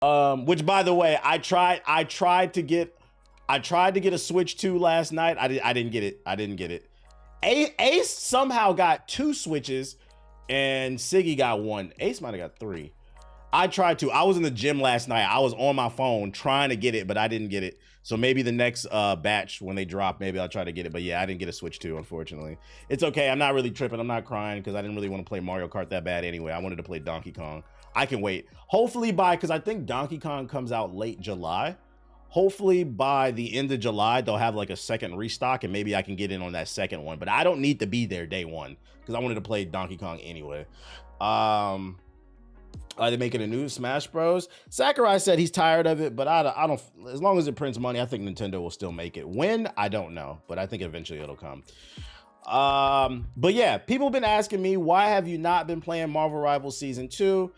Which by the way, I tried to get a Switch 2 last night. I didn't get it. Ace somehow got 2 Switches and Siggy got 1. Ace might have got 3. I tried to. I was in the gym last night. I was on my phone trying to get it, but I didn't get it. So maybe the next batch when they drop, maybe I'll try to get it. But yeah, I didn't get a Switch 2, unfortunately. It's okay. I'm not really tripping. I'm not crying because I didn't really want to play Mario Kart that bad anyway. I wanted to play Donkey Kong. I can wait. Hopefully because I think Donkey Kong comes out late July. Hopefully by the end of July, they'll have like a second restock and maybe I can get in on that second one. But I don't need to be there day one because I wanted to play Donkey Kong anyway. Are they making a new Smash Bros? Sakurai said he's tired of it, but I don't, as long as it prints money, I think Nintendo will still make it. When? I don't know, but I think eventually it'll come. But yeah, people have been asking me, why have you not been playing Marvel Rivals Season 2?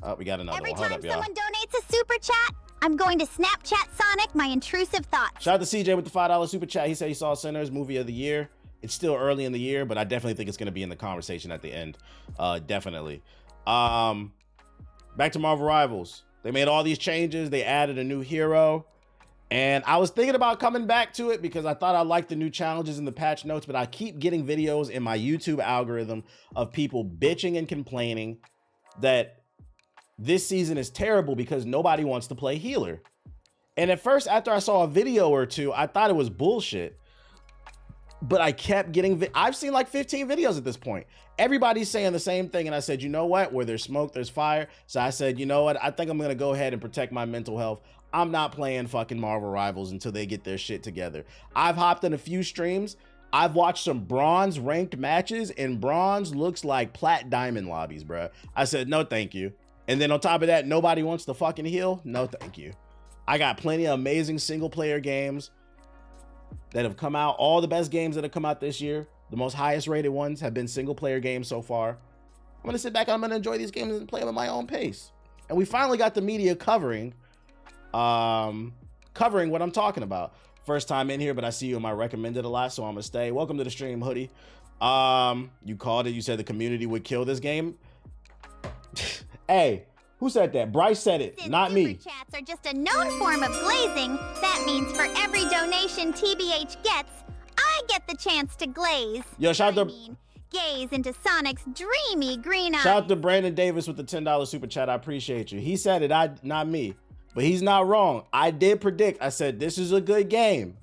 Oh, we got another one. Hold up, y'all. Every time someone donates a super chat, I'm going to Snapchat Sonic my intrusive thoughts. Shout out to CJ with the $5 super chat. He said he saw Sinners movie of the year. It's still early in the year, but I definitely think it's going to be in the conversation at the end. Definitely. Back to Marvel Rivals. They made all these changes. They added a new hero. And I was thinking about coming back to it because I thought I liked the new challenges in the patch notes, but I keep getting videos in my YouTube algorithm of people bitching and complaining that this season is terrible because nobody wants to play healer. And at first, after I saw a video or two, I thought it was bullshit. But I kept getting, I've seen like 15 videos at this point. Everybody's saying the same thing. And I said, you know what? Where there's smoke, there's fire. So I said, you know what? I think I'm going to go ahead and protect my mental health. I'm not playing fucking Marvel Rivals until they get their shit together. I've hopped in a few streams. I've watched some bronze ranked matches and bronze looks like plat diamond lobbies, bro. I said, no, thank you. And then on top of that, nobody wants to fucking heal. No, thank you. I got plenty of amazing single player games that have come out. All the best games that have come out this year, the most highest rated ones have been single player games so far. I'm gonna sit back and I'm gonna enjoy these games and play them at my own pace. And we finally got the media covering what I'm talking about. First time in here, but I see you in my recommended a lot, so I'm gonna stay. Welcome to the stream, Hoodie. You called it, you said the community would kill this game. Hey, who said that? Bryce said it, Since not me. Super chats are just a known form of glazing, that means for every donation TBH gets, I get the chance to glaze. Yo, shout out to gaze into Sonic's dreamy green eyes. shout out to Brandon Davis with the $10 super chat. I appreciate you. He said it, not me. But he's not wrong. I did predict. I said this is a good game.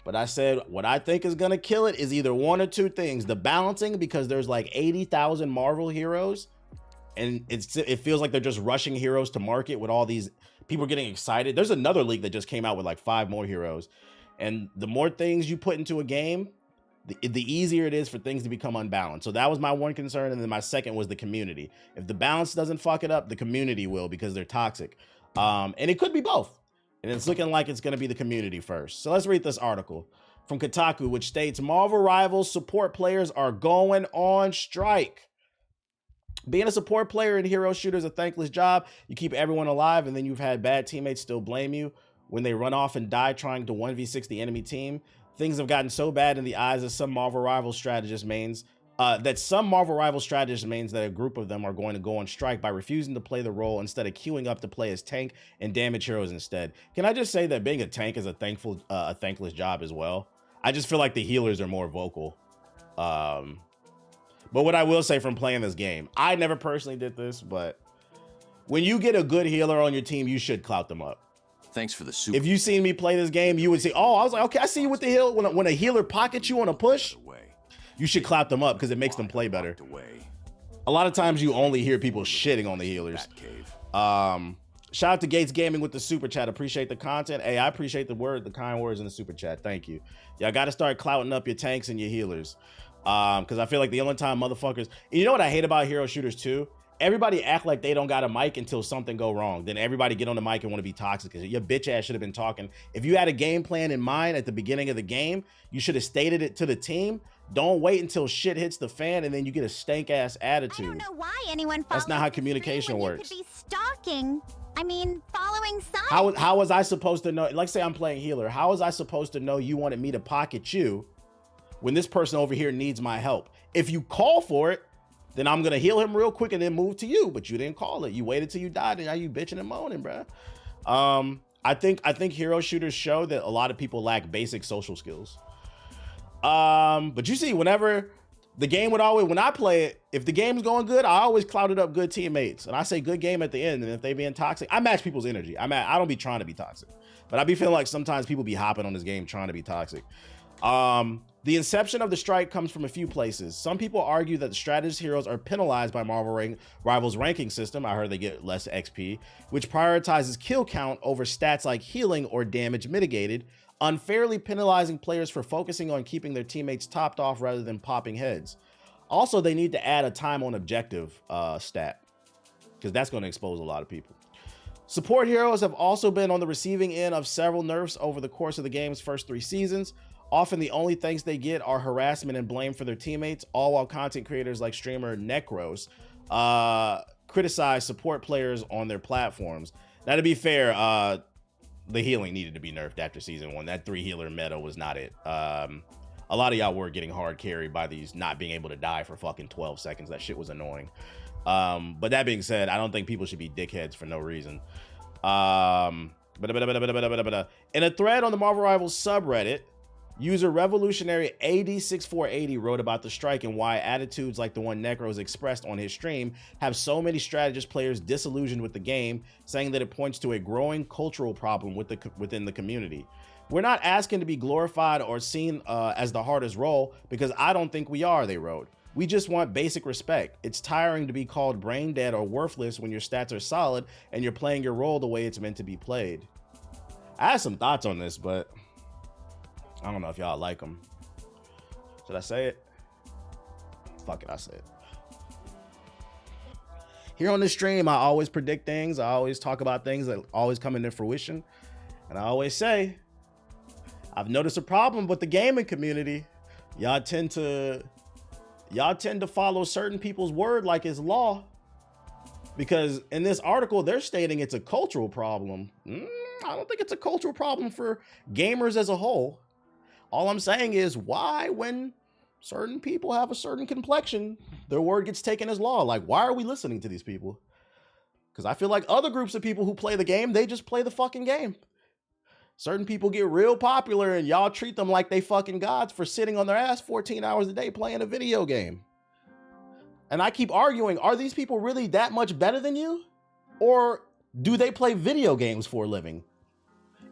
But I said what I think is gonna kill it is either one or two things. The balancing, because there's like 80,000 Marvel heroes. And it feels like they're just rushing heroes to market with all these people getting excited. There's another league that just came out with like 5 more heroes. And the more things you put into a game, the easier it is for things to become unbalanced. So that was my one concern. And then my second was the community. If the balance doesn't fuck it up, the community will because they're toxic. And it could be both. And it's looking like it's going to be the community first. So let's read this article from Kotaku, which states Marvel Rivals support players are going on strike. Being a support player in hero shooter is a thankless job. You keep everyone alive, and then you've had bad teammates still blame you when they run off and die trying to 1v6 the enemy team. Things have gotten so bad in the eyes of some Marvel Rivals strategist mains that a group of them are going to go on strike by refusing to play the role instead of queuing up to play as tank and damage heroes instead. Can I just say that being a tank is a thankless job as well? I just feel like the healers are more vocal. But what I will say from playing this game, I never personally did this, but when you get a good healer on your team, you should clout them up. Thanks for the super. If you seen me play this game, you would say, oh, I was like, okay, I see you with the heal. When a healer pockets you on a push, you should clout them up because it makes them play better. A lot of times you only hear people shitting on the healers. Shout out to Gates Gaming with the super chat. Appreciate the content. Hey, I appreciate the kind words in the super chat. Thank you. Y'all got to start clouting up your tanks and your healers. Because I feel like the only time motherfuckers, you know what I hate about hero shooters too? Everybody act like they don't got a mic until something go wrong. Then everybody get on the mic and want to be toxic. Your bitch ass should have been talking. If you had a game plan in mind at the beginning of the game, you should have stated it to the team. Don't wait until shit hits the fan and then you get a stank ass attitude. I don't know why anyone follows. That's not how communication works. You could be stalking. I mean, following signs. How was I supposed to know? Like say I'm playing healer. How was I supposed to know you wanted me to pocket you when this person over here needs my help? If you call for it, then I'm gonna heal him real quick and then move to you. But you didn't call it. You waited till you died, and now you bitching and moaning, bro. I think hero shooters show that a lot of people lack basic social skills. But you see, whenever the game would always, when I play it, if the game's going good, I always clouded up good teammates. And I say good game at the end. And if they being toxic, I match people's energy. I don't be trying to be toxic. But I be feeling like sometimes people be hopping on this game trying to be toxic. The inception of the strike comes from a few places. Some people argue that the strategist heroes are penalized by Marvel Rivals ranking system. I heard they get less XP, which prioritizes kill count over stats like healing or damage mitigated, unfairly penalizing players for focusing on keeping their teammates topped off rather than popping heads. Also, they need to add a time on objective stat, because that's going to expose a lot of people. Support heroes have also been on the receiving end of several nerfs over the course of the game's first 3 seasons. Often the only things they get are harassment and blame for their teammates, all while content creators like streamer Necros criticize support players on their platforms. Now, to be fair, the healing needed to be nerfed after season 1. That 3 healer meta was not it. A lot of y'all were getting hard carried by these not being able to die for fucking 12 seconds. That shit was annoying. But that being said, I don't think people should be dickheads for no reason. In a thread on the Marvel Rivals subreddit, user Revolutionary AD6480 wrote about the strike and why attitudes like the one Necros expressed on his stream have so many strategist players disillusioned with the game, saying that it points to a growing cultural problem within the community. We're not asking to be glorified or seen as the hardest role, because I don't think we are, they wrote. We just want basic respect. It's tiring to be called brain dead or worthless when your stats are solid and you're playing your role the way it's meant to be played. I have some thoughts on this, but I don't know if y'all like them. Should I say it? Fuck it, I say it. Here on this stream, I always predict things. I always talk about things that always come into fruition. And I always say, I've noticed a problem with the gaming community. Y'all tend to follow certain people's word like it's law. Because in this article, they're stating it's a cultural problem. I don't think it's a cultural problem for gamers as a whole. All I'm saying is, why, when certain people have a certain complexion, their word gets taken as law? Like, why are we listening to these people? Because I feel like other groups of people who play the game, they just play the fucking game. Certain people get real popular and y'all treat them like they fucking gods for sitting on their ass 14 hours a day playing a video game. And I keep arguing, are these people really that much better than you? Or do they play video games for a living?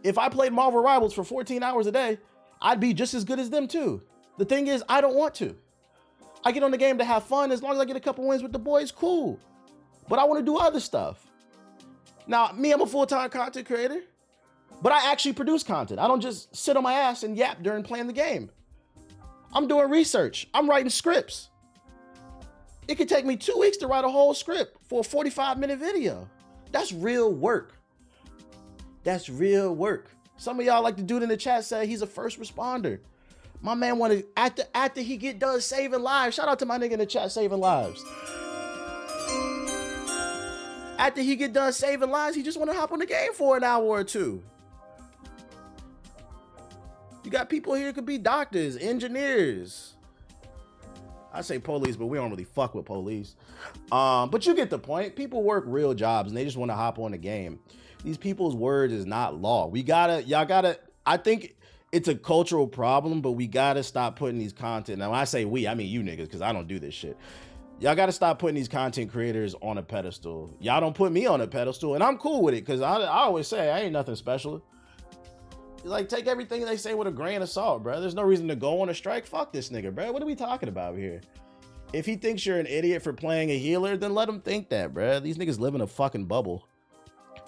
If I played Marvel Rivals for 14 hours a day, I'd be just as good as them too. The thing is, I don't want to. I get on the game to have fun. As long as I get a couple wins with the boys, cool. But I want to do other stuff. Now, me, I'm a full-time content creator, but I actually produce content. I don't just sit on my ass and yap during playing the game. I'm doing research. I'm writing scripts. It could take me 2 weeks to write a whole script for a 45-minute video. That's real work. That's real work. Some of y'all, like the dude in the chat, said he's a first responder. My man wanted, after he get done saving lives, shout out to my nigga in the chat saving lives. After he get done saving lives, he just want to hop on the game for an hour or two. You got people here who could be doctors, engineers. I say police, but we don't really fuck with police. But you get the point. People work real jobs and they just want to hop on the game. These people's words is not law. I think it's a cultural problem, but we gotta stop putting these content. Now, when I say we, I mean you niggas, because I don't do this shit. Y'all gotta stop putting these content creators on a pedestal. Y'all don't put me on a pedestal, and I'm cool with it, because I always say I ain't nothing special. Like, take everything they say with a grain of salt, bro. There's no reason to go on a strike. Fuck this nigga, bro. What are we talking about here? If he thinks you're an idiot for playing a healer, then let him think that, bro. These niggas live in a fucking bubble.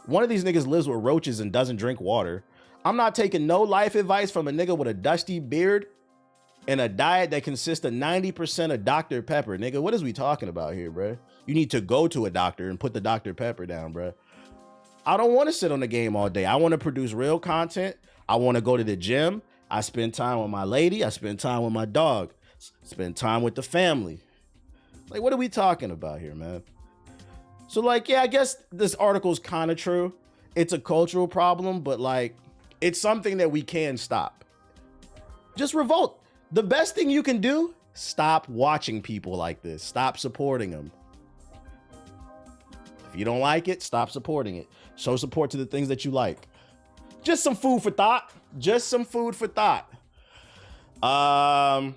One of these niggas lives with roaches and doesn't drink water. I'm not taking no life advice from a nigga with a dusty beard and a diet that consists of 90% of Dr. Pepper. Nigga, what is we talking about here, bro? You need to go to a doctor and put the Dr. Pepper down, bro. I don't want to sit on the game all day. I want to produce real content. I want to go to the gym. I spend time with my lady. I spend time with my dog. Spend time with the family. Like, what are we talking about here, man? So, like, yeah, I guess this article's kind of true. It's a cultural problem, but, like, it's something that we can stop. Just revolt. The best thing you can do, Stop watching people like this. Stop supporting them. If you don't like it, stop supporting it. Show support to the things that you like. Just some food for thought. Just some food for thought. What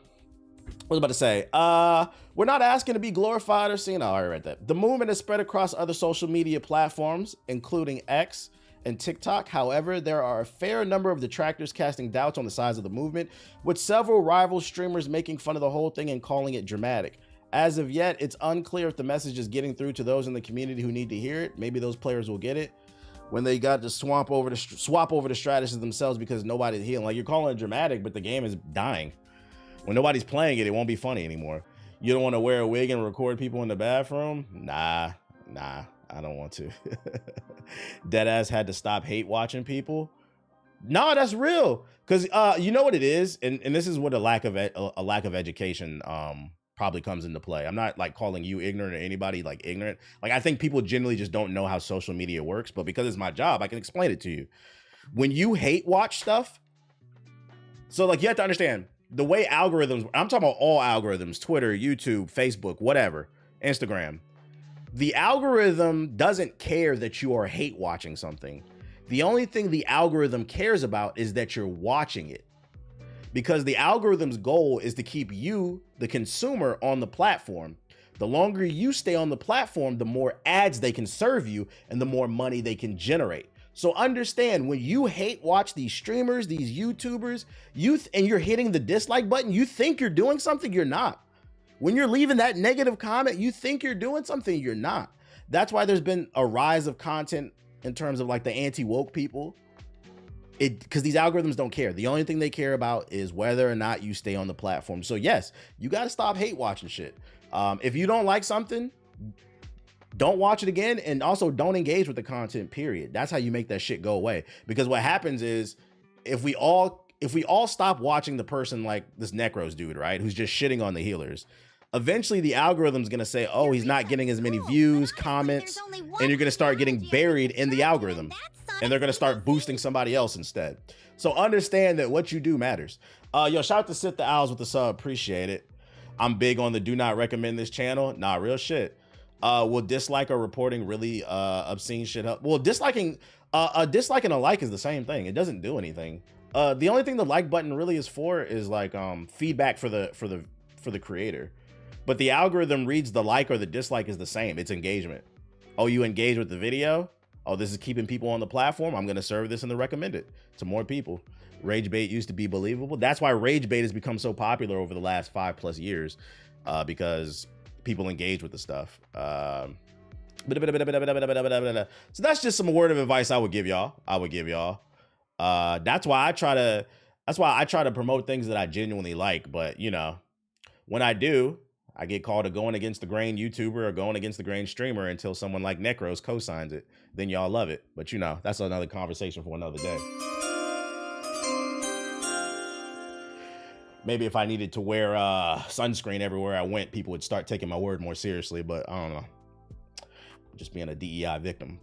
was I about to say? We're not asking to be glorified or seen. Oh, I already read that. The movement has spread across other social media platforms, including X and TikTok. However, there are a fair number of detractors casting doubts on the size of the movement, with several rival streamers making fun of the whole thing and calling it dramatic. As of yet, it's unclear if the message is getting through to those in the community who need to hear it. Maybe those players will get it when they got to swap over the strategies themselves because nobody's healing. Like, you're calling it dramatic, but the game is dying. When nobody's playing it, it won't be funny anymore. You don't want to wear a wig and record people in the bathroom? Nah, I don't want to. Deadass had to stop hate watching people. No, that's real. Because you know what it is, and this is what a lack of education probably comes into play. I'm not like calling you ignorant or anybody like ignorant. Like, I think people generally just don't know how social media works, but because it's my job, I can explain it to you. When you hate watch stuff, so like you have to understand the way algorithms, I'm talking about all algorithms, Twitter, YouTube, Facebook, whatever, Instagram. The algorithm doesn't care that you are hate watching something. The only thing the algorithm cares about is that you're watching it. Because the algorithm's goal is to keep you, the consumer, on the platform. The longer you stay on the platform, the more ads they can serve you and the more money they can generate. So understand, when you hate watch these streamers, these YouTubers, and you're hitting the dislike button, you think you're doing something, you're not. When you're leaving that negative comment, you think you're doing something, you're not. That's why there's been a rise of content in terms of like the anti-woke people. Because these algorithms don't care. The only thing they care about is whether or not you stay on the platform. So yes, you got to stop hate watching shit. If you don't like something, don't watch it again, and also don't engage with the content, period. That's how you make that shit go away. Because what happens is, if we all stop watching the person like this Necros dude, right, who's just shitting on the healers, eventually the algorithm's gonna say, oh, he's not getting as many views, comments, and you're gonna start getting buried in the algorithm, and they're gonna start boosting somebody else instead. So understand that what you do matters. Yo, shout out to Sit the Owls with the sub, appreciate it. I'm big on the do not recommend this channel. Nah, real shit. Will dislike or reporting really obscene shit help? Well, disliking a like is the same thing. It doesn't do anything. The only thing the like button really is for is like feedback for the creator. But the algorithm reads the like or the dislike is the same. It's engagement. Oh, you engage with the video? Oh, this is keeping people on the platform. I'm gonna serve this in the recommended to more people. Rage bait used to be believable. That's why rage bait has become so popular over the last 5+ years, because people engage with the stuff. So that's just some word of advice I would give y'all. That's why I try to promote things that I genuinely like. But you know, when I do, I get called a going against the grain YouTuber or going against the grain streamer until someone like Necros co-signs it. Then y'all love it. But you know, that's another conversation for another day. Maybe if I needed to wear sunscreen everywhere I went, people would start taking my word more seriously. But I don't know. Just being a DEI victim.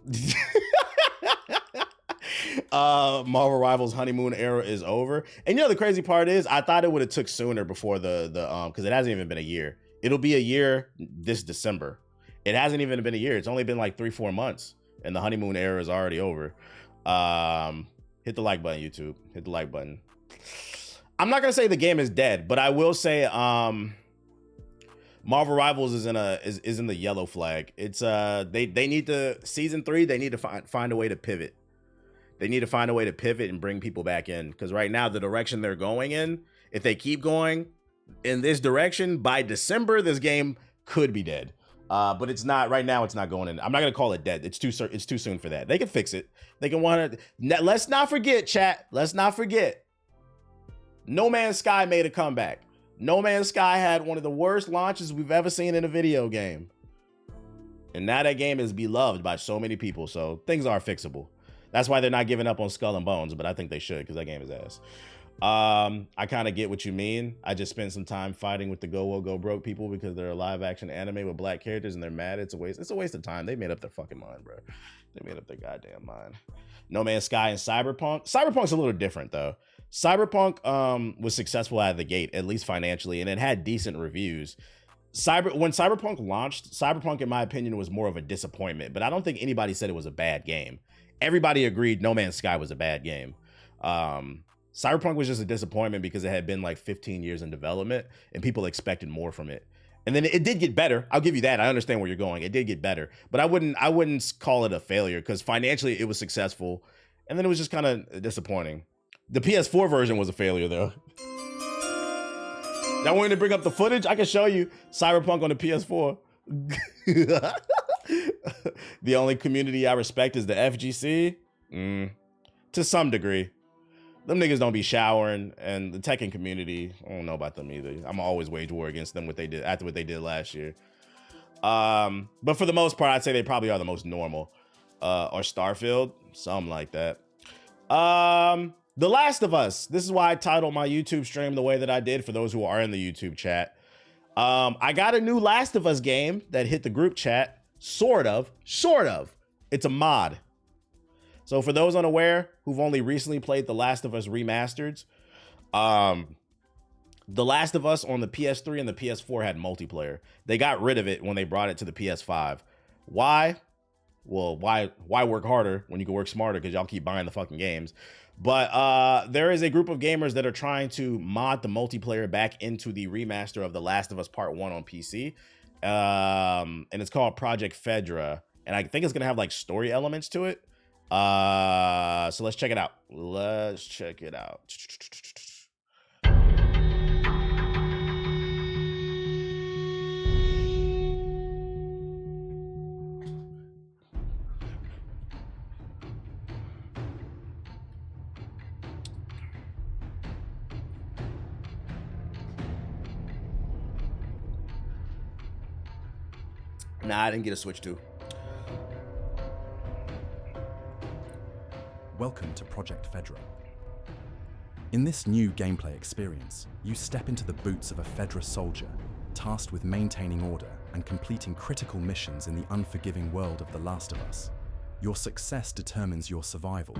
Marvel Rivals honeymoon era is over. And you know the crazy part is, I thought it would have took sooner before the because it hasn't even been a year. It'll be a year this December. It hasn't even been a year. It's only been like 3-4 months, and the honeymoon era is already over. Hit the like button, YouTube. Hit the like button. I'm not gonna say the game is dead, but I will say Marvel Rivals is in the yellow flag. It's they need to, season 3, they need to find a way to pivot. They need to find a way to pivot and bring people back in, because right now the direction they're going in, if they keep going in this direction, by December this game could be dead. But it's not right now. It's not going in. I'm not gonna call it dead. It's too soon for that. They can fix it. They can want to. Let's not forget, chat. Let's not forget. No Man's Sky made a comeback. No Man's Sky had one of the worst launches we've ever seen in a video game, and now that game is beloved by so many people. So things are fixable. That's why they're not giving up on Skull and Bones, but I think they should, because that game is ass. I kind of get what you mean. I just spent some time fighting with the Go Woke Go Broke people because they're a live action anime with black characters and they're mad. It's a waste of time. They made up their fucking mind, bro. They made up their goddamn mind. No Man's Sky and Cyberpunk. Cyberpunk's a little different though. Cyberpunk was successful out of the gate, at least financially, and it had decent reviews. When Cyberpunk launched, Cyberpunk, in my opinion, was more of a disappointment, but I don't think anybody said it was a bad game. Everybody agreed No Man's Sky was a bad game. Cyberpunk was just a disappointment because it had been like 15 years in development and people expected more from it. And then it did get better. I'll give you that. I understand where you're going. It did get better, but I wouldn't call it a failure because financially it was successful, and then it was just kind of disappointing. The PS4 version was a failure though. Y'all want me to bring up the footage? I can show you Cyberpunk on the PS4. The only community I respect is the FGC. To some degree. Them niggas don't be showering, and the Tekken community, I don't know about them either. I'm always wage war against them after what they did last year. But for the most part, I'd say they probably are the most normal. Or Starfield, something like that. The Last of Us. This is why I titled my YouTube stream the way that I did for those who are in the YouTube chat. I got a new Last of Us game that hit the group chat. Sort of. It's a mod. So for those unaware who've only recently played The Last of Us Remastered, The Last of Us on the PS3 and the PS4 had multiplayer. They got rid of it when they brought it to the PS5. Why? Well, why work harder when you can work smarter, because y'all keep buying the fucking games. But there is a group of gamers that are trying to mod the multiplayer back into the remaster of The Last of Us Part 1 on PC. And it's called Project Fedra. And I think it's going to have like story elements to it. So let's check it out. Nah, I didn't get a Switch 2. Welcome to Project Fedra. In this new gameplay experience, you step into the boots of a Fedra soldier, tasked with maintaining order and completing critical missions in the unforgiving world of The Last of Us. Your success determines your survival.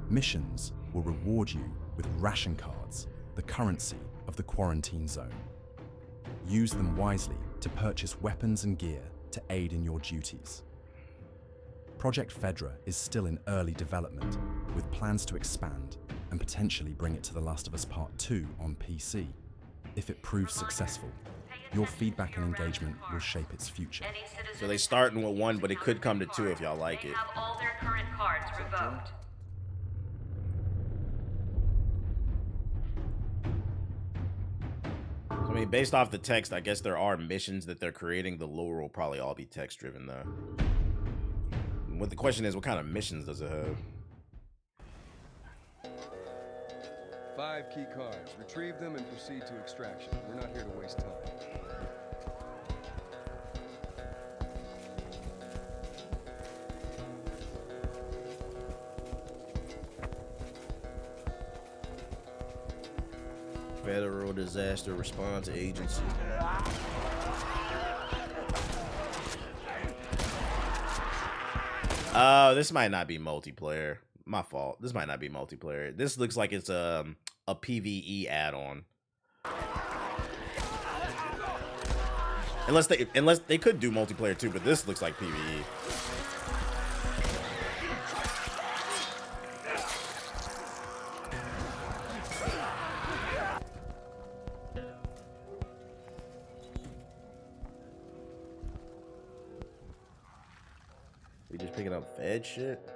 Missions will reward you with ration cards, the currency of the quarantine zone. Use them wisely to purchase weapons and gear to aid in your duties. Project Fedra is still in early development, with plans to expand and potentially bring it to The Last of Us Part 2 on PC. If it proves successful, your feedback and engagement will shape its future. So they starting with 1, but it could come to 2 if y'all like it. Have all their current cards revoked. I mean, based off the text, I guess there are missions that they're creating. The lore will probably all be text driven though. What the question is, what kind of missions does it have? 5 key cards. Retrieve them and proceed to extraction. We're not here to waste time. Federal Disaster Response Agency. Oh, this might not be multiplayer. My fault. This might not be multiplayer. This looks like it's a PvE add-on. Unless they could do multiplayer too, but this looks like PvE. We just picking up Fed shit.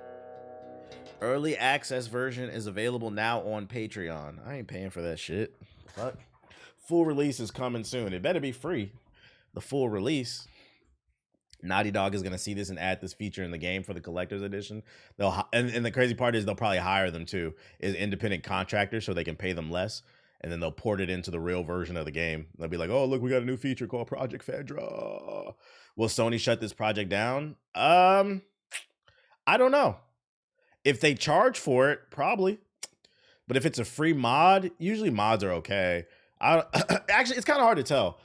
Early access version is available now on Patreon. I ain't paying for that shit. Fuck. Full release is coming soon. It better be free. The full release. Naughty Dog is gonna see this and add this feature in the game for the collector's edition. And the crazy part is they'll probably hire them too, as independent contractors, so they can pay them less, and then they'll port it into the real version of the game. They'll be like, "Oh, look, we got a new feature called Project Fedra." Will Sony shut this project down? I don't know. If they charge for it, probably. But if it's a free mod, usually mods are okay. Actually, it's kind of hard to tell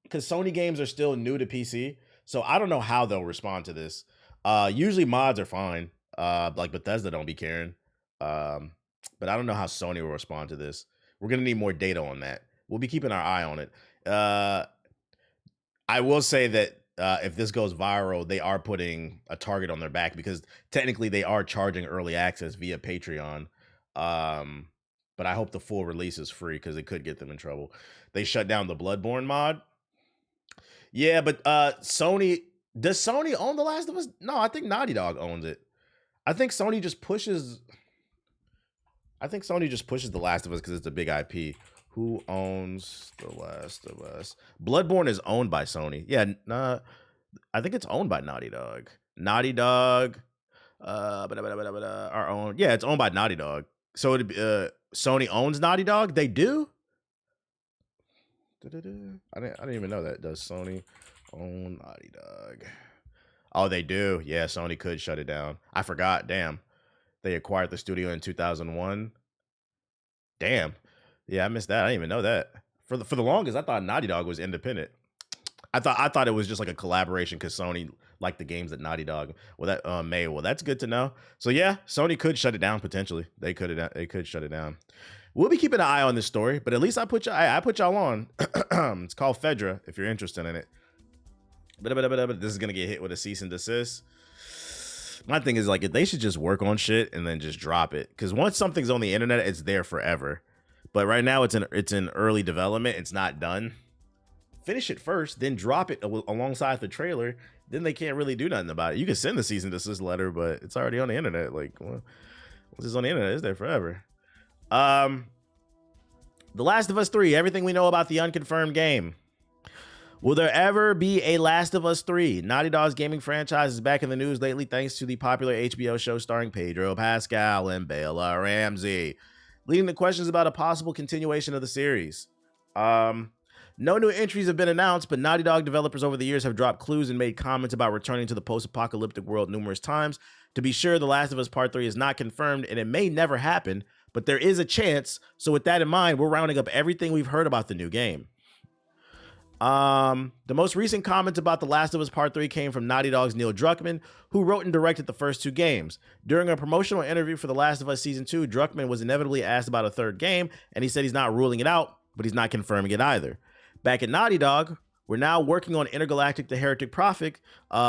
because Sony games are still new to PC, so I don't know how they'll respond to this. Usually mods are fine. Like Bethesda don't be caring. but I don't know how Sony will respond to this. We're gonna need more data on that. We'll be keeping our eye on it. I will say that if this goes viral, they are putting a target on their back because technically they are charging early access via Patreon. But I hope the full release is free because it could get them in trouble. They shut down the Bloodborne mod. Yeah, but does Sony own The Last of Us? No, I think Naughty Dog owns it. I think Sony just pushes The Last of Us because it's a big IP. Who owns The Last of Us? Bloodborne is owned by Sony. Yeah, I think it's owned by Naughty Dog. Naughty Dog are owned. Yeah, it's owned by Naughty Dog. So Sony owns Naughty Dog? They do? I didn't even know that. Does Sony own Naughty Dog? Oh, they do. Yeah, Sony could shut it down. I forgot. Damn. They acquired the studio in 2001. Damn. Yeah, I missed that. I didn't even know that. For the longest, I thought Naughty Dog was independent. I thought it was just like a collaboration because Sony liked the games that Naughty Dog made. Well, that's good to know. So yeah, Sony could shut it down potentially. They could shut it down. We'll be keeping an eye on this story, but at least I put y'all on. It's called Fedra if you're interested in it. But this is gonna get hit with a cease and desist. My thing is like they should just work on shit and then just drop it because once something's on the internet, it's there forever. But right now it's in early development. It's not done. Finish it first, then drop it alongside the trailer. Then they can't really do nothing about it. You can send the cease and desist letter, but it's already on the internet. Like, well, once it's on the internet, it's there forever. The Last of Us 3, everything we know about the unconfirmed game. Will there ever be a Last of Us 3? Naughty Dog's gaming franchise is back in the news lately thanks to the popular HBO show starring Pedro Pascal and Bella Ramsey, leading to questions about a possible continuation of the series. No new entries have been announced, but Naughty Dog developers over the years have dropped clues and made comments about returning to the post-apocalyptic world numerous times. To be sure, The Last of Us Part 3 is not confirmed, and it may never happen, but there is a chance. So with that in mind, we're rounding up everything we've heard about the new game. The most recent comments about The Last of Us Part 3 came from Naughty Dog's Neil Druckmann, who wrote and directed the first two games. During a promotional interview for The Last of Us Season 2, Druckmann was inevitably asked about a third game, and he said he's not ruling it out, but he's not confirming it either. Back at Naughty Dog, we're now working on Intergalactic: The Heretic Prophet,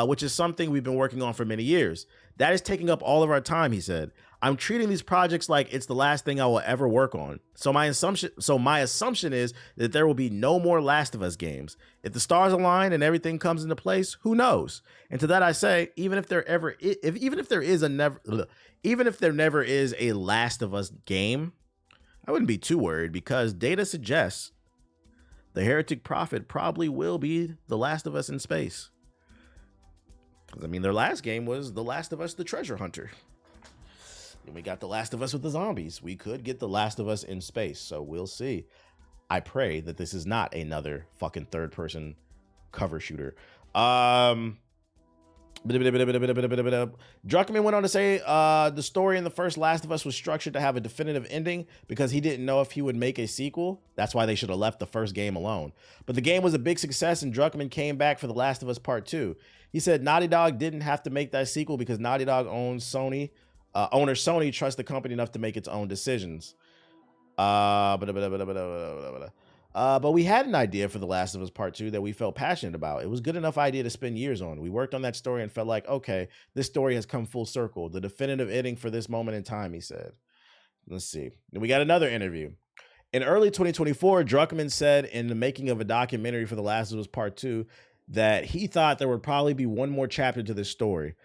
which is something we've been working on for many years. That is taking up all of our time, he said. I'm treating these projects like it's the last thing I will ever work on. So my assumption is that there will be no more Last of Us games. If the stars align and everything comes into place, who knows? And to that I say, even if there never is a Last of Us game, I wouldn't be too worried because data suggests the Heretic Prophet probably will be The Last of Us in space. Because, I mean, their last game was The Last of Us: The Treasure Hunter. And we got The Last of Us with the zombies. We could get The Last of Us in space, so we'll see. I pray that this is not another fucking third-person cover shooter. Druckmann went on to say the story in the first Last of Us was structured to have a definitive ending because he didn't know if he would make a sequel. That's why they should have left the first game alone. But the game was a big success and Druckmann came back for The Last of Us Part 2. He said Naughty Dog didn't have to make that sequel because Naughty Dog owner Sony trusts the company enough to make its own decisions. But we had an idea for The Last of Us Part 2 that we felt passionate about. It was a good enough idea to spend years on. We worked on that story and felt like, okay, this story has come full circle. The definitive ending for this moment in time, he said. Let's see. Then we got another interview. In early 2024, Druckmann said in the making of a documentary for The Last of Us Part 2 that he thought there would probably be one more chapter to this story.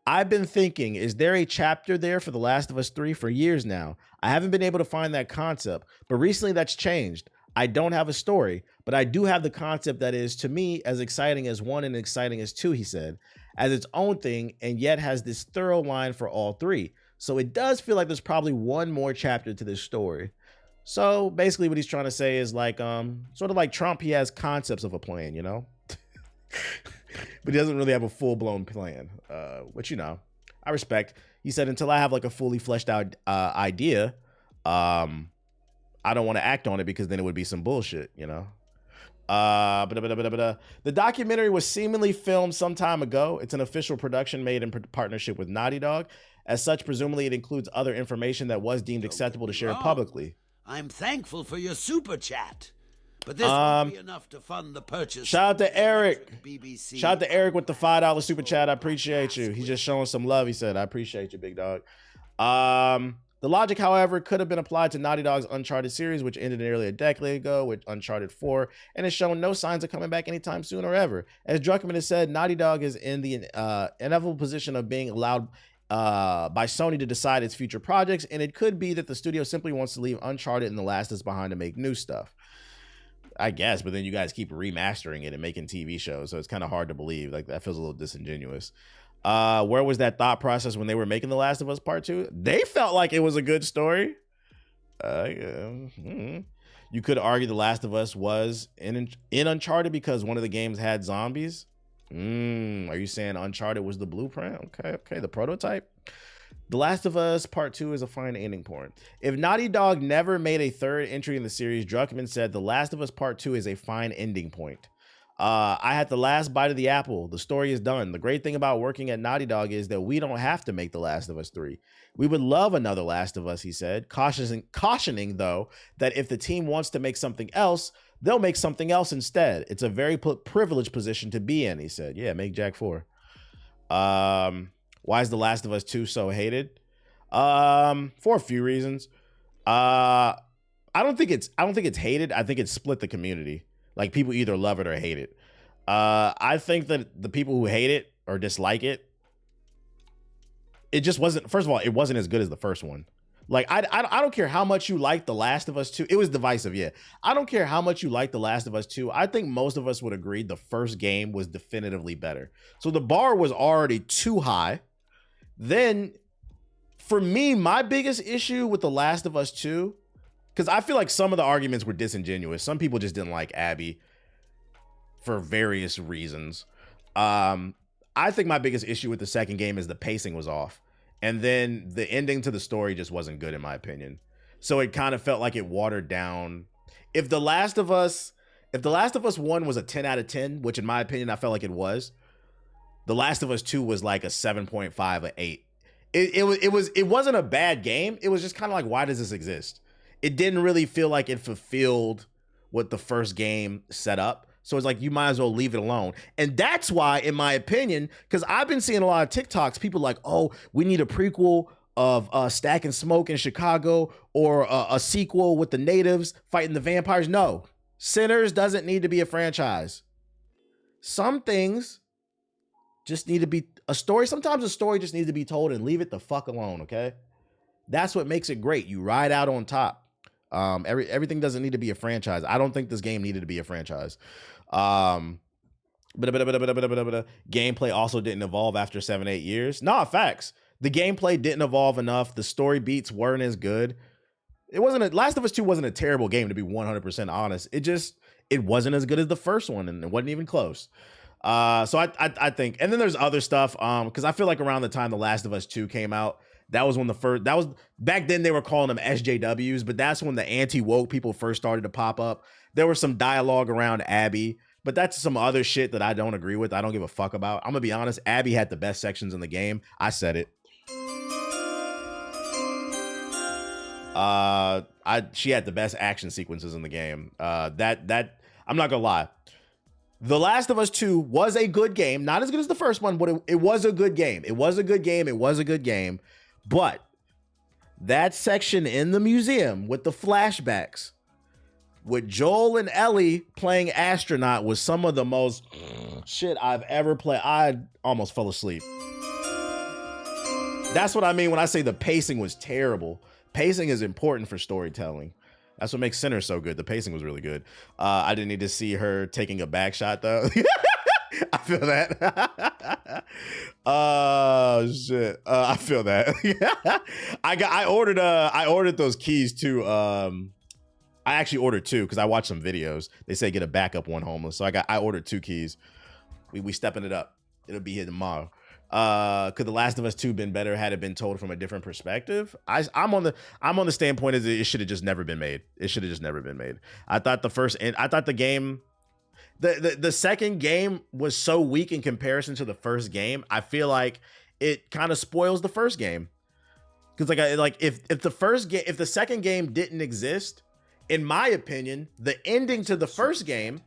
I've been thinking, is there a chapter there for The Last of Us 3 for years now? I haven't been able to find that concept, but recently that's changed. I don't have a story, but I do have the concept that is, to me, as exciting as 1 and exciting as 2, he said, as its own thing, and yet has this thorough line for all 3. So it does feel like there's probably one more chapter to this story. So basically what he's trying to say is like, sort of like Trump, he has concepts of a plan, you know? But he doesn't really have a full-blown plan, which, you know, I respect. He said, until I have like a fully fleshed out idea, I don't want to act on it because then it would be some bullshit, you know? The documentary was seemingly filmed some time ago. It's an official production made in partnership with Naughty Dog. As such, presumably it includes other information that was deemed acceptable to share publicly. I'm thankful for your super chat, but this won't be enough to fund the purchase. Shout out to Eric. BBC. Shout out to Eric with the $5 super chat. I appreciate you. He's just showing some love. He said, "I appreciate you, big dog." The logic, however, could have been applied to Naughty Dog's Uncharted series, which ended nearly a decade ago with Uncharted 4, and has shown no signs of coming back anytime soon or ever. As Druckmann has said, Naughty Dog is in the inevitable position of being allowed by Sony to decide its future projects, and it could be that the studio simply wants to leave Uncharted and The Last of Us behind to make new stuff. I guess, but then you guys keep remastering it and making TV shows, so it's kind of hard to believe. Like, that feels a little disingenuous. Where was that thought process when they were making The Last of Us Part 2? They felt like it was a good story. You could argue The Last of Us was in Uncharted because one of the games had zombies. Are you saying Uncharted was the blueprint? Okay, the prototype. The Last of Us Part 2 is a fine ending point. If Naughty Dog never made a third entry in the series, Druckmann said The Last of Us Part 2 is a fine ending point. I had the last bite of the apple. The story is done. The great thing about working at Naughty Dog is that we don't have to make The Last of Us 3. We would love another Last of Us, he said, cautioning though, that if the team wants to make something else, they'll make something else instead. It's a very privileged position to be in, he said. Yeah, make Jack 4. Why is The Last of Us 2 so hated? For a few reasons. I don't think it's hated. I think it's split the community. Like, people either love it or hate it. I think that the people who hate it or dislike it, it just wasn't, first of all, it wasn't as good as the first one. Like, I don't care how much you like The Last of Us 2. It was divisive, yeah. I don't care how much you like The Last of Us 2. I think most of us would agree the first game was definitively better. So the bar was already too high. Then, for me, my biggest issue with The Last of Us 2, because I feel like some of the arguments were disingenuous. Some people just didn't like Abby for various reasons. I think my biggest issue with the second game is the pacing was off. And then the ending to the story just wasn't good, in my opinion. So it kind of felt like it watered down. If The Last of Us 1 was a 10 out of 10, which in my opinion, I felt like it was, The Last of Us 2 was like a 7.5 or 8. It wasn't a bad game. It was just kind of like, why does this exist? It didn't really feel like it fulfilled what the first game set up. So it's like, you might as well leave it alone. And that's why, in my opinion, because I've been seeing a lot of TikToks, people like, oh, we need a prequel of Stack and Smoke in Chicago, or a sequel with the natives fighting the vampires. No, Sinners doesn't need to be a franchise. Some things just need to be a story. Sometimes a story just needs to be told and leave it the fuck alone, okay? That's what makes it great. You ride out on top. Everything doesn't need to be a franchise. I don't think this game needed to be a franchise. Gameplay also didn't evolve after 7-8 years. Nah, facts. The gameplay didn't evolve enough. The story beats weren't as good. Last of Us 2 wasn't a terrible game, to be 100% honest. It wasn't as good as the first one, and it wasn't even close. So I think, and then there's other stuff, because I feel like around the time The Last of Us 2 came out, that was back then they were calling them SJWs, but that's when the anti-woke people first started to pop up. There was some dialogue around Abby, but that's some other shit that I don't agree with. I don't give a fuck about. I'm gonna be honest, Abby had the best sections in the game. I said it. She had the best action sequences in the game. That I'm not gonna lie. The Last of Us 2 was a good game. Not as good as the first one, but it was a good game. It was a good game. But that section in the museum with the flashbacks, with Joel and Ellie playing astronaut, was some of the most shit I've ever played. I almost fell asleep. That's what I mean when I say the pacing was terrible. Pacing is important for storytelling. That's what makes Sinners so good. The pacing was really good. I didn't need to see her taking a back shot though. I feel that. Oh shit. I feel that. I ordered those keys too. I actually ordered 2 because I watched some videos. They say get a backup one homeless. So I ordered 2 keys. We stepping it up. It'll be here tomorrow. Could The Last of Us 2 been better had it been told from a different perspective? I'm on the standpoint is it should have just never been made. It should have just never been made. I thought the game, the second game was so weak in comparison to the first game. I feel like it kind of spoils the first game. Because if the second game didn't exist, in my opinion, the ending to the first game.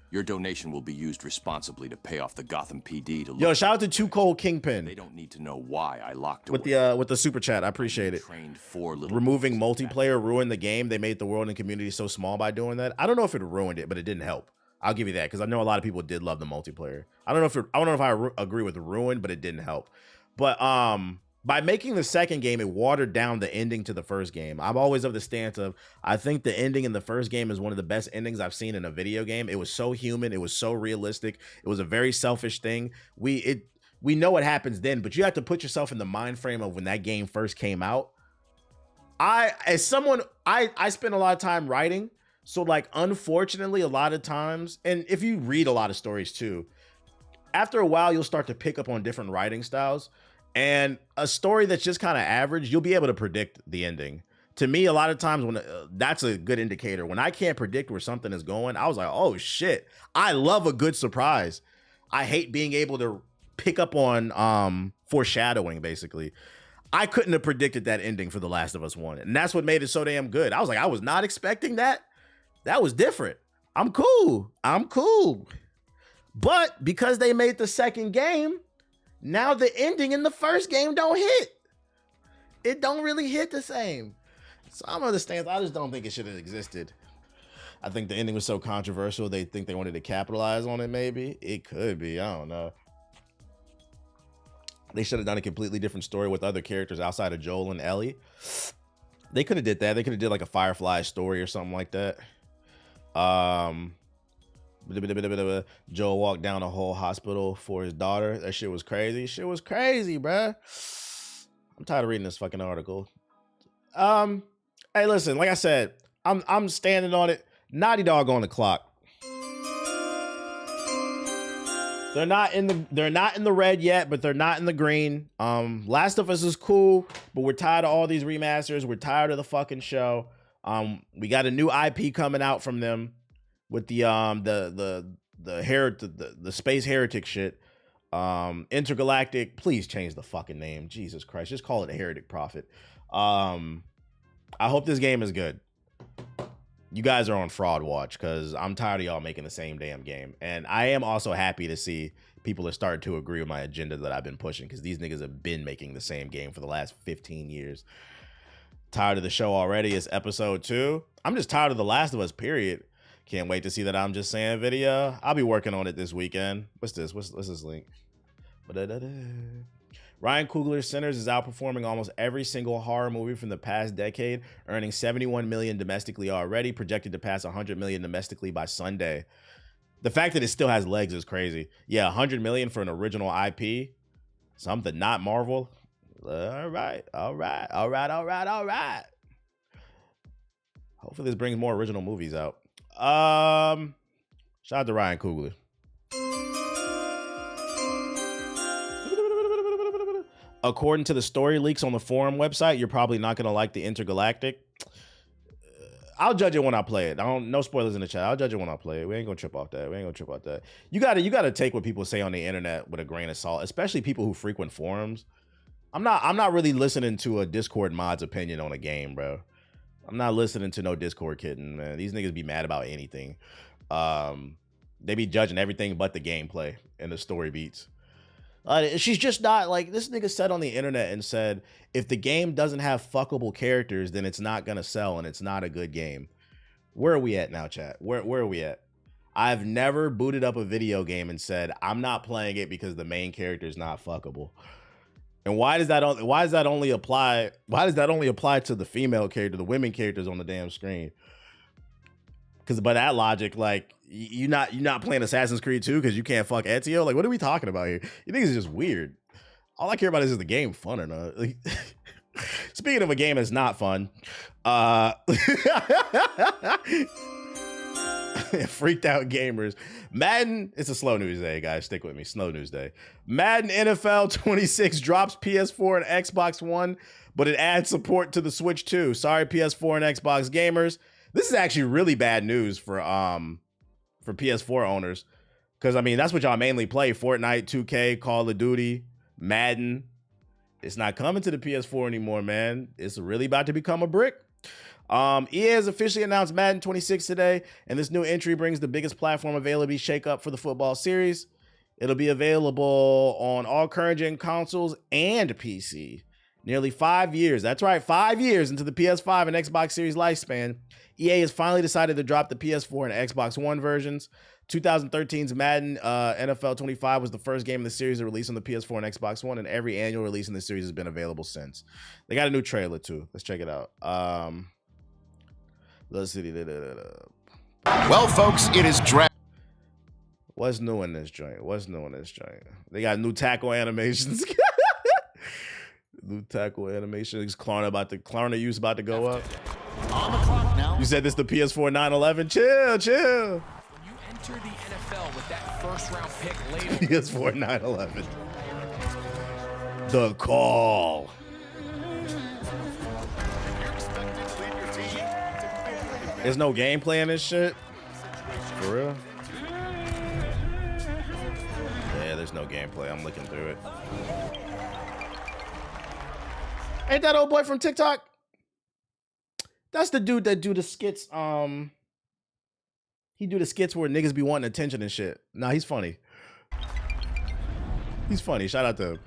Your donation will be used responsibly to pay off the Gotham PD to look. Yo, shout out to Too Cold Kingpin. They don't need to know why I locked with away. the super chat. I appreciate it. Trained 4 little Removing multiplayer ruined the game. They made the world and community so small by doing that. I don't know if it ruined it, but it didn't help. I'll give you that because I know a lot of people did love the multiplayer. I don't know if I agree with ruin, but it didn't help. But by making the second game, it watered down the ending to the first game. I'm always of the stance of, I think the ending in the first game is one of the best endings I've seen in a video game. It was so human. It was so realistic. It was a very selfish thing. We know what happens then, but you have to put yourself in the mind frame of when that game first came out. I spend a lot of time writing. So like, unfortunately, a lot of times, and if you read a lot of stories too, after a while, you'll start to pick up on different writing styles. And a story that's just kind of average, you'll be able to predict the ending. To me, a lot of times when that's a good indicator. When I can't predict where something is going, I was like, oh shit, I love a good surprise. I hate being able to pick up on foreshadowing, basically. I couldn't have predicted that ending for The Last of Us 1. And that's what made it so damn good. I was like, I was not expecting that. That was different. I'm cool. But because they made the second game, now the ending in the first game don't hit. It don't really hit the same. So I'm understand. I just don't think it should have existed. I think the ending was so controversial. They think they wanted to capitalize on it. Maybe it could be. I don't know. They should have done a completely different story with other characters outside of Joel and Ellie. They could have did that. They could have did like a Firefly story or something like that. Joel walked down a whole hospital for his daughter. That shit was crazy. Shit was crazy, bruh. I'm tired of reading this fucking article. Hey, listen, like I said, I'm standing on it. Naughty Dog on the clock. They're not in the red yet, but they're not in the green. Last of Us is cool, but we're tired of all these remasters. We're tired of the fucking show. We got a new IP coming out from them with the space heretic shit. Intergalactic, please change the fucking name. Jesus Christ, just call it a Heretic Prophet. I hope this game is good. You guys are on fraud watch because I'm tired of y'all making the same damn game. And I am also happy to see people are starting to agree with my agenda that I've been pushing because these niggas have been making the same game for the last 15 years. Tired of the show already. It's episode 2. I'm just tired of The Last of Us, period. Can't wait to see that I'm Just Saying video. I'll be working on it this weekend. What's this? What's this link? Ryan Coogler's Sinners is outperforming almost every single horror movie from the past decade, earning 71 million domestically already, projected to pass 100 million domestically by Sunday. The fact that it still has legs is crazy. Yeah, 100 million for an original IP. Something not Marvel. All right. Hopefully this brings more original movies out. Shout out to Ryan Coogler. According to the story leaks on the forum website, you're probably not going to like the Intergalactic. I'll judge it when I play it. No spoilers in the chat. I'll judge it when I play it. We ain't going to trip off that. You got to take what people say on the internet with a grain of salt, especially people who frequent forums. I'm not really listening to a Discord mod's opinion on a game, bro. I'm not listening to no Discord kitten, man. These niggas be mad about anything. They be judging everything but the gameplay and the story beats. She's just not like this nigga said on the internet and said, if the game doesn't have fuckable characters, then it's not going to sell and it's not a good game. Where are we at now, chat? Where are we at? I've never booted up a video game and said, I'm not playing it because the main character is not fuckable. And why does that only apply to the female character, the women characters on the damn screen? Because by that logic, like, you're not playing Assassin's Creed 2 because you can't fuck Ezio? Like, what are we talking about here? You think it's just weird? All I care about is the game fun or not. Like, speaking of a game that's not fun, freaked out gamers. Madden, it's a slow news day, guys. Stick with me. Slow news day. Madden NFL 26 drops PS4 and Xbox One, but it adds support to the Switch too. Sorry, PS4 and Xbox gamers. This is actually really bad news for PS4 owners. Because, I mean, that's what y'all mainly play. Fortnite, 2K, Call of Duty, Madden. It's not coming to the PS4 anymore, man. It's really about to become a brick. EA has officially announced Madden 26 today, and this new entry brings the biggest platform availability shakeup for the football series. It'll be available on all current-gen consoles and PC. Nearly 5 years, that's right, 5 years into the PS5 and Xbox Series lifespan, EA has finally decided to drop the PS4 and Xbox One versions. 2013's Madden NFL 25 was the first game in the series to release on the PS4 and Xbox One, and every annual release in the series has been available since. They got a new trailer too. Let's check it out. Let's see. Well, folks, it is draft. What's new in this joint? They got new tackle animations. New tackle animations. Klarna use about to go up. On the clock now. You said this the PS4 911. Chill. When you enter the NFL with that first round pick later. PS4 911. The call. There's no gameplay in this shit. For real? Yeah, there's no gameplay. I'm looking through it. Ain't that old boy from TikTok? That's the dude that do the skits. He do the skits where niggas be wanting attention and shit. Nah, he's funny. He's funny. Shout out to him.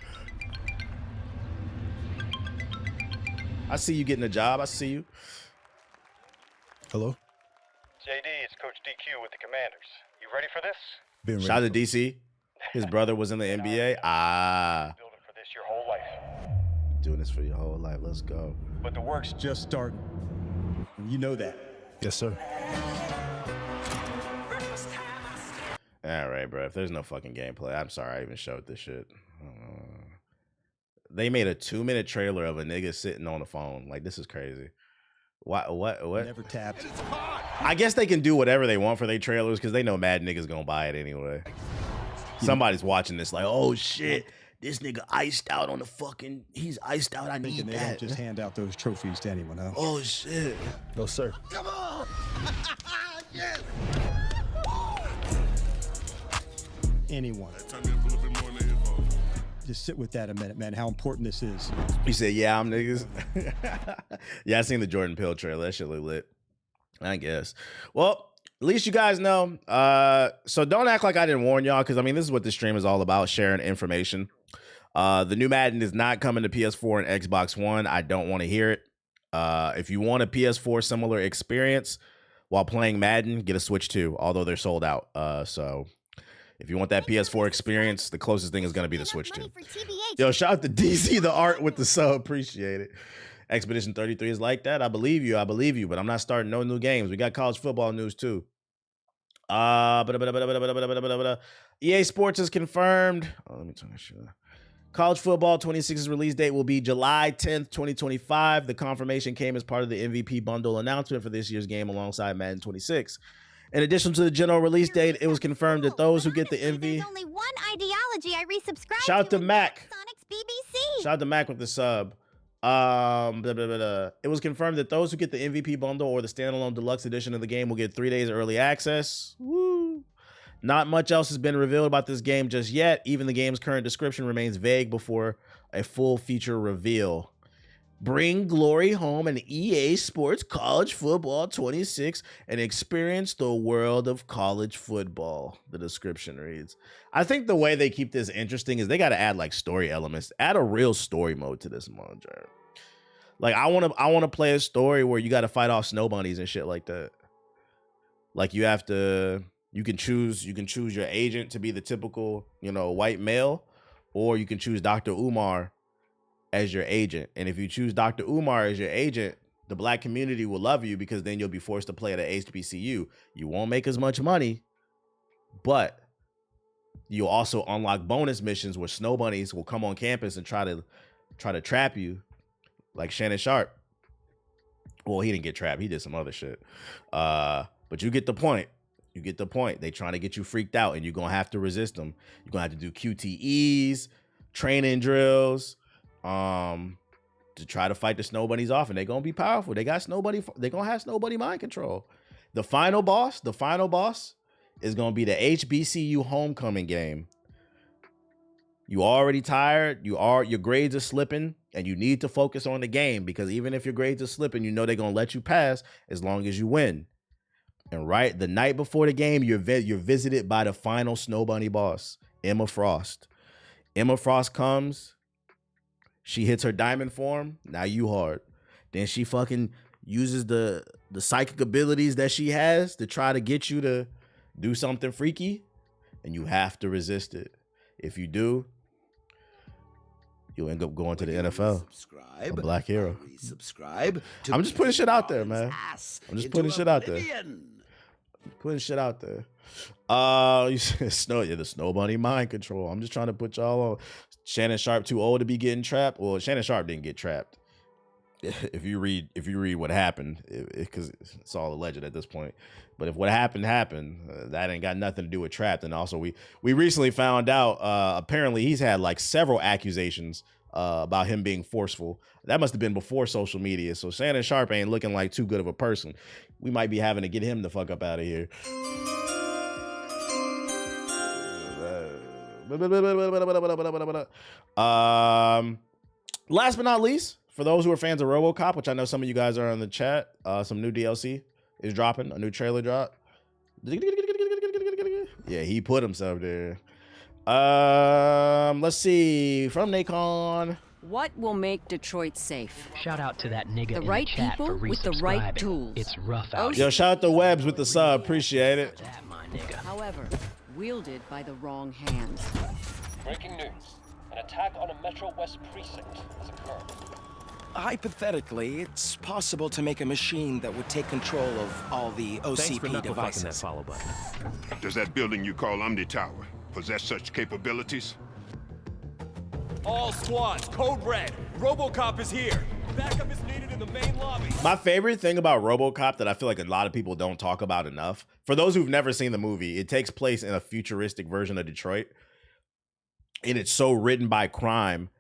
I see you getting a job. I see you. Hello? JD, it's Coach DQ with the Commanders. You ready for this? Been ready. Shout out to DC. His brother was in the NBA. Building for this your whole life. Doing this for your whole life. Let's go. But the work's Just starting. You know that. Yes, sir. All right, bro. If there's no fucking gameplay, I'm sorry I even showed this shit. They made a 2-minute trailer of a nigga sitting on the phone. Like, this is crazy. What? Never tapped. I guess they can do whatever they want for their trailers because they know mad niggas gonna buy it anyway. Somebody's watching this like, oh shit, this nigga iced out on the fucking, he's iced out. I need Thinking they that. don't just hand out those trophies to anyone, huh? Oh shit. No, sir. Come on! Yes! Anyone. Just sit with that a minute, man. How important this is. You said, yeah, I'm niggas. Yeah, I seen the Jordan Peele trailer. That shit look lit. I guess. Well, at least you guys know. So don't act like I didn't warn y'all, because I mean, this is what this stream is all about, sharing information. The new Madden is not coming to PS4 and Xbox One. I don't want to hear it. If you want a PS4 similar experience while playing Madden, get a Switch 2, although they're sold out. So if you want that PS4 experience, the closest thing is going to be the Switch 2. Yo, shout out to DC, the art with the sub. Appreciate it. Expedition 33 is like that. I believe you, but I'm not starting no new games. We got college football news too. EA Sports has confirmed. Oh, let me turn that shit on. College football 26's release date will be July 10th, 2025. The confirmation came as part of the MVP bundle announcement for this year's game alongside Madden 26. In addition to the general release date, it was confirmed that those who get the MV. There's only one ideology I resubscribe Shout out to Mac. Sonic's BBC. Shout out to Mac with the sub. It was confirmed that those who get the MVP bundle or the standalone deluxe edition of the game will get 3 days early access. Woo. Not much else has been revealed about this game just yet. Even the game's current description remains vague before a full feature reveal. Bring glory home in EA Sports College Football 26 and experience the world of college football, the description reads. I think the way they keep this interesting is they got to add like story elements. Add a real story mode to this mode. Like I want to play a story where you got to fight off snow bunnies and shit like that. Like you can choose your agent to be the typical, white male, or you can choose Dr. Umar as your agent. And if you choose Dr. Umar as your agent, the black community will love you because then you'll be forced to play at a HBCU. You won't make as much money, but you'll also unlock bonus missions where snow bunnies will come on campus and try to trap you, like Shannon Sharp. Well, he didn't get trapped. He did some other shit. But you get the point. They trying to get you freaked out, and you're going to have to resist them. You're going to have to do QTEs, training drills, to try to fight the snow bunnies off, and they're gonna be powerful. They're gonna have snow bunny mind control. The final boss is gonna be the HBCU homecoming game. You already tired. Your grades are slipping, and you need to focus on the game, because even if your grades are slipping, you know they're gonna let you pass as long as you win. And right the night before the game, you're visited by the final Snow Bunny boss, Emma Frost. Emma Frost comes. She hits her diamond form. Now you hard. Then she fucking uses the psychic abilities that she has to try to get you to do something freaky, and you have to resist it. If you do, you'll end up going to the NFL. A black hero. Subscribe. I'm just putting shit out there, man. I'm just putting shit out there. Putting shit out there. You said the Snow Bunny mind control. I'm just trying to put y'all on. Shannon Sharp too old to be getting trapped. Well, Shannon Sharp didn't get trapped. If you read what happened, because it's all alleged at this point. But if what happened, that ain't got nothing to do with trapped. And also, we recently found out apparently he's had like several accusations about him being forceful. That must have been before social media. So Shannon Sharp ain't looking like too good of a person. We might be having to get him the fuck up out of here. Last but not least, for those who are fans of Robocop, which I know some of you guys are in the chat, some new DLC is dropping, a new trailer drop. Yeah, he put himself there. Let's see, from Nacon. What will make Detroit safe? Shout out to that nigga the in right the chat people for with the right tools. It's rough out. Yo, shout out to Webbs with the sub, appreciate it. However, wielded by the wrong hands. Breaking news. An attack on a Metro West precinct has occurred. Hypothetically, it's possible to make a machine that would take control of all the OCP devices. That follow button. Does that building you call Omni Tower possess such capabilities? All squads, code red. Robocop is here. Backup is needed in the main lobby. My favorite thing about Robocop that I feel like a lot of people don't talk about enough, for those who've never seen the movie, it takes place in a futuristic version of Detroit. And it's so written by crime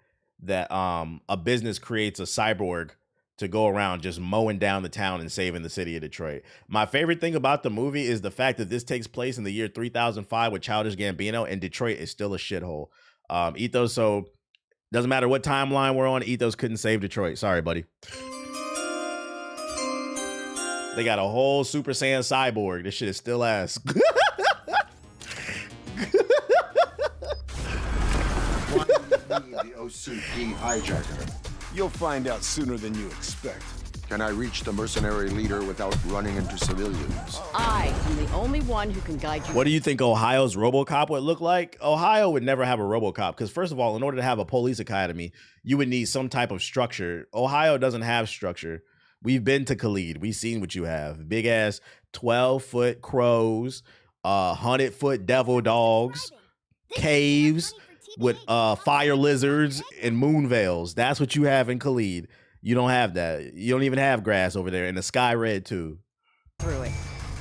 that a business creates a cyborg to go around just mowing down the town and saving the city of Detroit. My favorite thing about the movie is the fact that this takes place in the year 3005 with Childish Gambino, and Detroit is still a shithole. Ethos, so doesn't matter what timeline we're on, Ethos couldn't save Detroit. Sorry, buddy. They got a whole Super Saiyan cyborg. This shit is still ass. The OCP hijacker. You'll find out sooner than you expect. Can I reach the mercenary leader without running into civilians? I am the only one who can guide you. What do you think Ohio's Robocop would look like? Ohio would never have a Robocop because, first of all, in order to have a police academy, you would need some type of structure. Ohio doesn't have structure. We've been to Khalid. We've seen what you have. Big ass 12-foot crows, 100-foot devil dogs, caves with fire lizards and moon veils. That's what you have in Khalid. You don't have that. You don't even have grass over there, and the sky red too. Through it.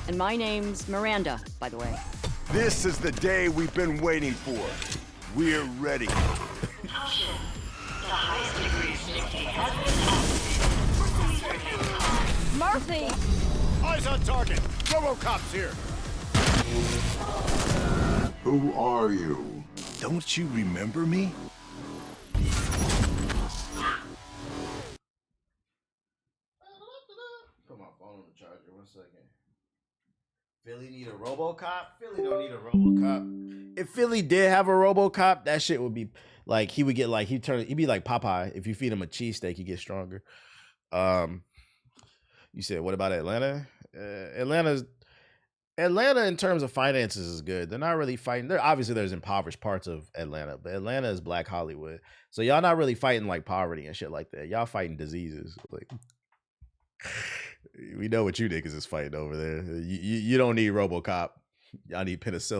And my name's Miranda, by the way. This is the day we've been waiting for. We're ready. Murphy! Eyes on target. Robocop's here. Who are you? Don't you remember me? Put my phone on the charger. 1 second. Philly need a Robocop? Philly don't need a Robocop. If Philly did have a Robocop, that shit would be like, he would get like, he'd be like Popeye. If you feed him a cheesesteak, he gets stronger. You said, what about Atlanta? Atlanta in terms of finances is good. They're not really fighting. Obviously there's impoverished parts of Atlanta, but Atlanta is Black Hollywood. So y'all not really fighting like poverty and shit like that. Y'all fighting diseases. Like, we know what you niggas is fighting over there. You don't need Robocop. Y'all need penicillin.